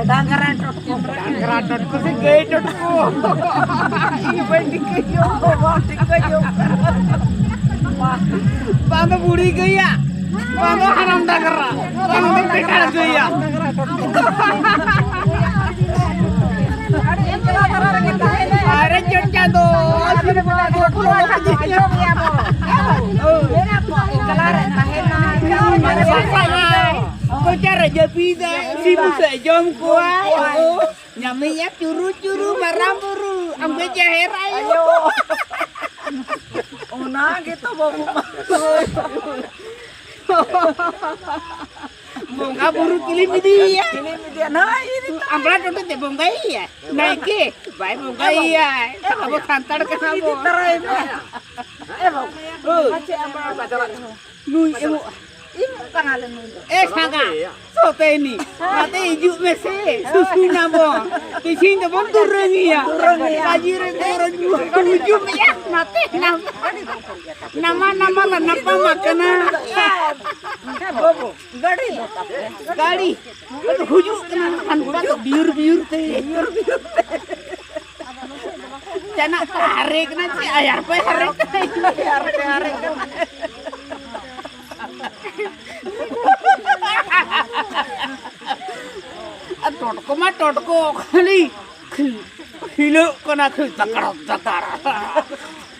Danggaran ko si gate ko. Iba di kayo, di kayo. Paano buri gaya? Paano haram dangara? Paano bekar gaya? Are jado. Kau cara japida si musa jom kuai. Nyamanya curu-curu maramburu ambil jaher ayo. Una gitu babu. Bongga buru kilim dia. Nah ini ambil tuh deh bongga iya. Naik ke, baik bongga iya. Kamu kantor ke kamu. Imu pangalan mo. Sanga. Sote ni. Mate iju mese. Susu namo. Kising to bon turang iya. Kajire turang iju ya. Mate nama la napa makana. Gadi. Huju kana kan biur te. Jana tarik na si ayar pe tarik. Ayar kan. Totko kali hilo kena takar.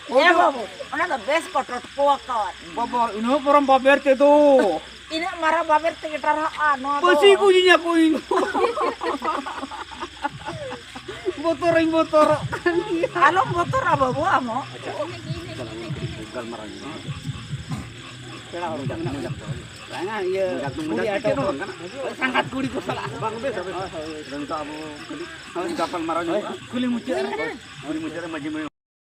Ya babu, mana the best totko kawan. Babu, ini orang baber itu. Ini marah baber sekitar ano. Pasti kuncinya kuin. Motor. Ano motor apa bu amo? Jangan ya. Sangat kuli ko salah. Bang be sabi. Dan ta abo kuli kapal maranya. Kuli mucir. Kuli mucir maji